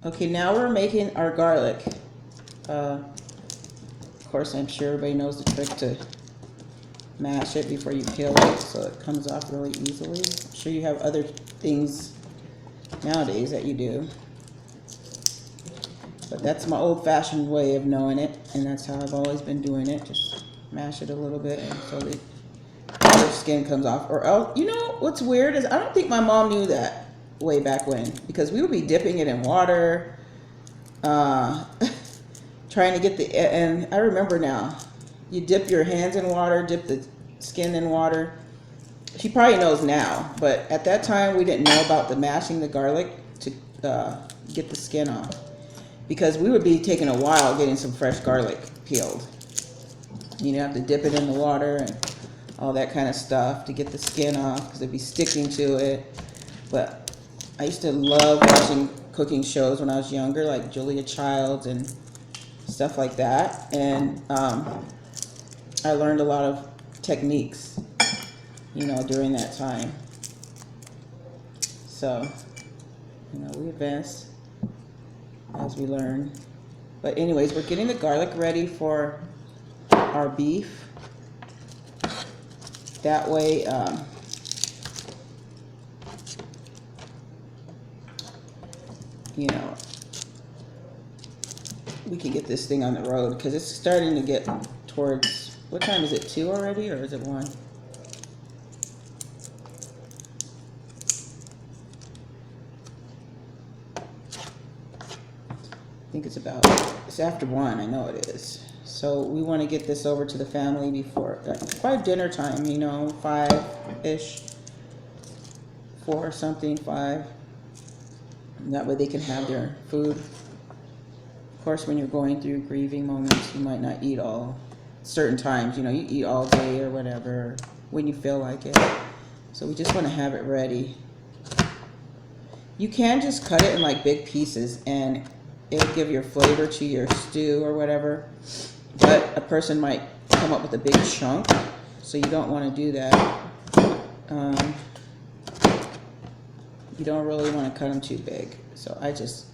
Okay, now we're making our garlic. Of course, I'm sure everybody knows the trick to mash it before you peel it so it comes off really easily. I'm sure you have other things nowadays that you do. But that's my old-fashioned way of knowing it, and that's how I've always been doing it. Just mash it a little bit and so the skin comes off. Or else, you know what's weird is I don't think my mom knew that way back when, because we would be dipping it in water, trying to get the, and I remember now, you dip your hands in water, dip the skin in water. She probably knows now, but at that time we didn't know about the mashing the garlic to get the skin off, because we would be taking a while getting some fresh garlic peeled. You have to dip it in the water and all that kind of stuff to get the skin off, because it'd be sticking to it. But I used to love watching cooking shows when I was younger, like Julia Childs and stuff like that, and I learned a lot of techniques, during that time. So, we advance as we learn. But anyways, we're getting the garlic ready for our beef. That way, we can get this thing on the road, because it's starting to get towards, what time is it, 2 already, or is it 1? I think it's after 1, I know it is. So we want to get this over to the family before, quite dinner time, 5-ish, 4 something, 5. And that way they can have their food. Of course, when you're going through grieving moments, you might not eat all certain times. You eat all day or whatever when you feel like it. So we just want to have it ready. You can just cut it in like big pieces and it'll give your flavor to your stew or whatever. But a person might come up with a big chunk, so you don't want to do that. You don't really want to cut them too big. So I just,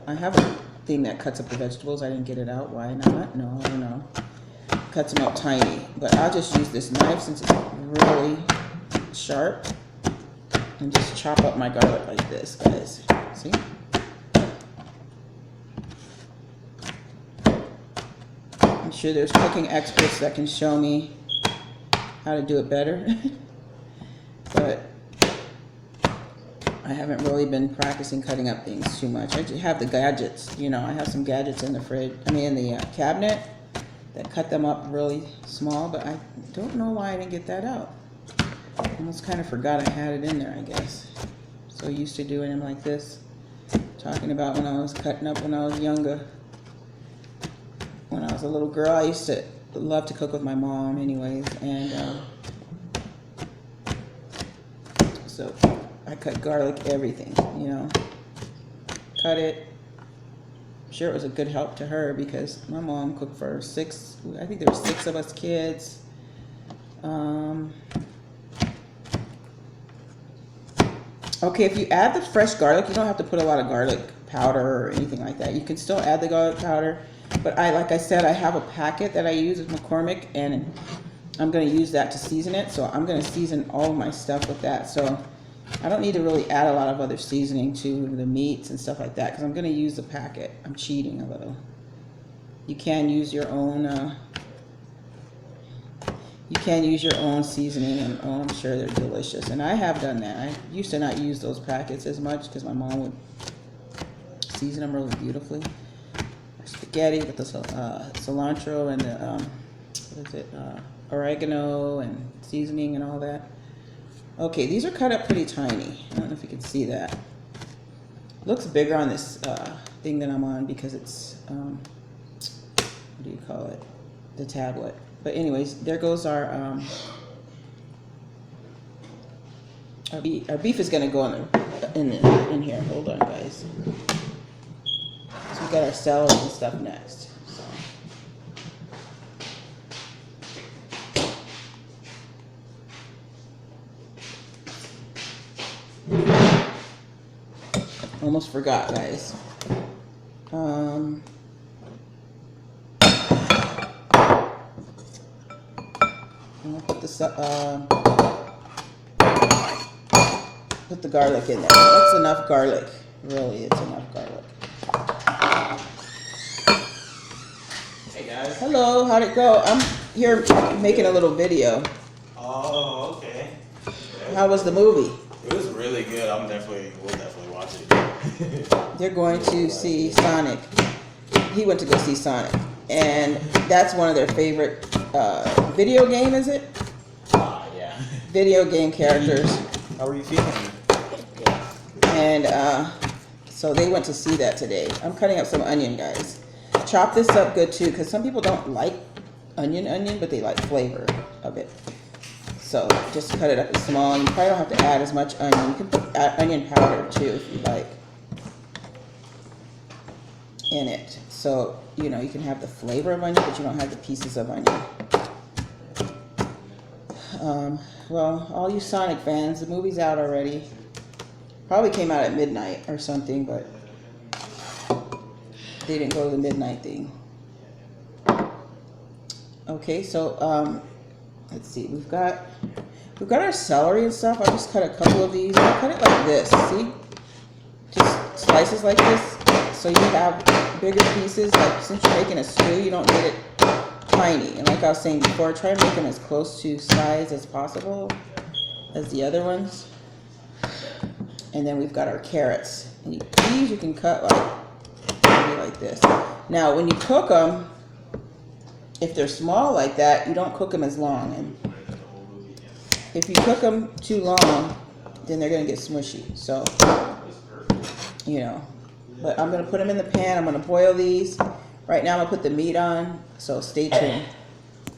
I have a thing that cuts up the vegetables. I didn't get it out. Why not? No, I don't know. Cuts them up tiny. But I'll just use this knife since it's really sharp and just chop up my garlic like this, guys. See? I'm sure there's cooking experts that can show me how to do it better. But I haven't really been practicing cutting up things too much. I just have the gadgets, I have some gadgets in the fridge, in the cabinet that cut them up really small, but I don't know why I didn't get that out. I almost kind of forgot I had it in there, I guess. So used to doing them like this. Talking about when I was cutting up when I was younger. When I was a little girl, I used to love to cook with my mom anyways, and so I cut garlic, everything, cut it. I'm sure it was a good help to her, because my mom cooked for 6, I think there were 6 of us kids. Okay, if you add the fresh garlic, you don't have to put a lot of garlic powder or anything like that. You can still add the garlic powder, but like I said, I have a packet that I use at McCormick, and I'm going to use that to season it. So I'm going to season all of my stuff with that. So I don't need to really add a lot of other seasoning to the meats and stuff like that, because I'm going to use the packet. I'm cheating a little. You can use your own seasoning, and I'm sure they're delicious. And I have done that. I used to not use those packets as much because my mom would season them really beautifully. Spaghetti with the cilantro and the oregano and seasoning and all that. Okay, these are cut up pretty tiny. I don't know if you can see that. It looks bigger on this thing that I'm on because it's, what do you call it? The tablet. But anyways, there goes our beef is gonna go in here. Hold on, guys. So we got our celery and stuff next. Almost forgot, guys. I'm gonna put this put the garlic in there. That's enough garlic. Really, it's enough garlic. Hey guys. Hello, how'd it go? I'm here making a little video. Oh, okay. How was the movie? It was really good. We'll definitely watch it. They're going to see Sonic. He went to go see Sonic. And that's one of their favorite video game, is it? Yeah. Video game characters. How are you feeling? And so they went to see that today. I'm cutting up some onion, guys. Chop this up good too, because some people don't like onion, but they like flavor of it. So just cut it up as small. You probably don't have to add as much onion. You can put onion powder too if you like in it. So, you know, you can have the flavor of onion, but you don't have the pieces of onion. Well, all you Sonic fans, the movie's out already. Probably came out at midnight or something, but they didn't go to the midnight thing. Okay, so let's see. We've got our celery and stuff. I'll just cut a couple of these. I'll cut it like this. See, just slices like this, so you have bigger pieces. Like since you're making a stew, you don't need it tiny. And like I was saying before, try and make them as close to size as possible as the other ones. And then we've got our carrots. And these you can cut like this. Now, when you cook them, if they're small like that, you don't cook them as long. And if you cook them too long, then they're going to get smushy. So, you know. But I'm going to put them in the pan. I'm going to boil these. Right now, I'm going to put the meat on. So stay tuned.